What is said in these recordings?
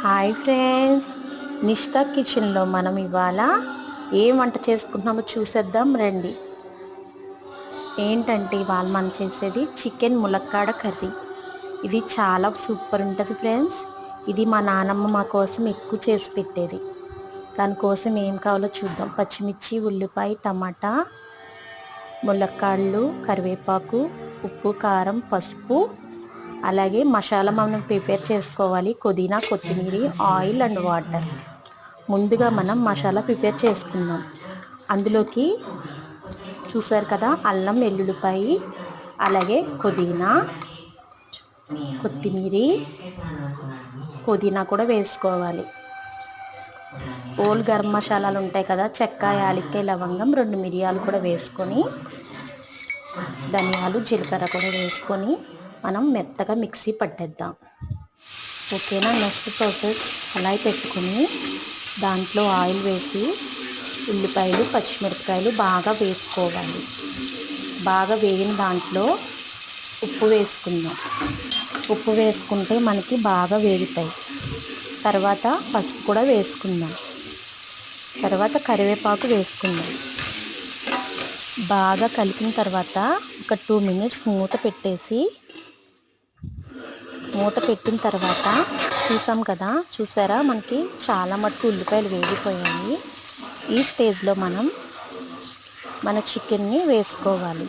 Hi friends, నిష్ఠా కిచెన్లో మనం ఇవాళ ఏం వంట చేసుకుంటున్నామో చూసేద్దాం రండి. ఏంటంటే ఇవాళ మనం చేసేది చికెన్ ములక్కాడ కర్రీ. ఇది చాలా సూపర్ ఉంటుంది ఫ్రెండ్స్. ఇది మా నానమ్మ మా కోసం ఎక్కువ చేసి పెట్టేది. దానికోసం ఏం కావాలో చూద్దాం. పచ్చిమిర్చి, ఉల్లిపాయ, టమాటా, ములక్కాడలు, కరివేపాకు, ఉప్పు, కారం, పసుపు, అలాగే మసాలా మనం ప్రిపేర్ చేసుకోవాలి. పుదీనా, కొత్తిమీర, ఆయిల్ అండ్ వాటర్. ముందుగా మనం మసాలా ప్రిపేర్ చేసుకుందాం. అందులోకి చూసారు కదా, అల్లం, వెల్లుల్లిపాయ, అలాగే పుదీనా, కొత్తిమీర, పుదీనా కూడా వేసుకోవాలి. ఓల్ గరం మసాలాలు ఉంటాయి కదా, చెక్క, యాలక్కాయ, లవంగం, 2 మిరియాలు కూడా వేసుకొని, ధనియాలు, జీలకర్ర కూడా వేసుకొని మనం మెత్తగా మిక్సీ పట్టేద్దాం. ఓకేనా. నెక్స్ట్ ప్రాసెస్, కళాయి పెట్టుకొని దాంట్లో ఆయిల్ వేసి ఉల్లిపాయలు, పచ్చిమిరపకాయలు బాగా వేపుకోవాలి. బాగా వేగిన దాంట్లో ఉప్పు వేసుకుందాం. ఉప్పు వేసుకుంటే మనకి బాగా వేగుతాయి. తర్వాత పసుపు కూడా వేసుకుందాం. తర్వాత కరివేపాకు వేసుకుందాం. బాగా కలిపిన తర్వాత ఒక 2 మినిట్స్ మూత పెట్టిన తర్వాత చూసాం కదా, చూసారా మనకి చాలా మటుకు ఉల్లిపాయలు వేగిపోయాయి. ఈ స్టేజ్లో మనం మన చికెన్ని వేసుకోవాలి.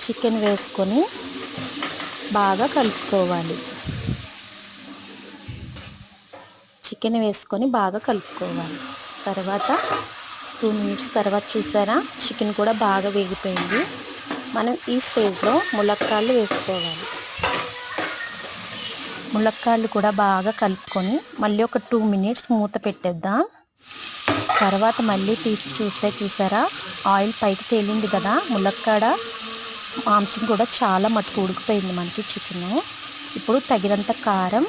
చికెన్ వేసుకొని బాగా కలుపుకోవాలి. తర్వాత 2 మినిట్స్ తర్వాత చూసారా, చికెన్ కూడా బాగా వేగిపోయింది. మనం ఈ స్టేజ్లో ములక్కాడలు వేసుకోవాలి. ములక్కాడలు కూడా బాగా కలుపుకొని మళ్ళీ ఒక 2 మినిట్స్ మూత పెట్టేద్దాం. తర్వాత మళ్ళీ తీసి చూస్తే చూసారా, ఆయిల్ పైకి తేలింది కదా. ములక్కాడ మాంసం కూడా చాలా మటుకు ఉడికిపోయింది మనకి చికెను. ఇప్పుడు తగినంత కారం,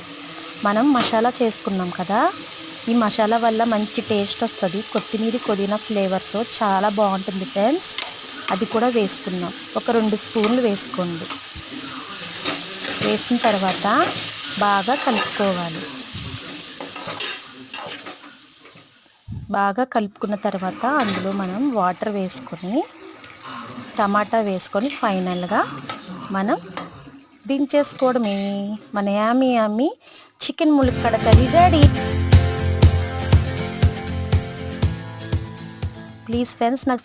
మనం మసాలా చేసుకున్నాం కదా, ఈ మసాలా వల్ల మంచి టేస్ట్ వస్తుంది. కొత్తిమీర, పుదీనా ఫ్లేవర్తో చాలా బాగుంటుంది ఫ్రెండ్స్. అది కూడా వేసుకున్నాం. ఒక 2 స్పూన్లు వేసుకోండి. వేసిన తర్వాత బాగా కలుపుకోవాలి. బాగా కలుపుకున్న తర్వాత అందులో మనం వాటర్ వేసుకొని, టమాటా వేసుకొని ఫైనల్గా మనం దించేసుకోవడమే. మన యామీ చికెన్ ములక్కాడ కర్రీ రెడీ. ప్లీజ్ ఫ్రెండ్స్, నాకు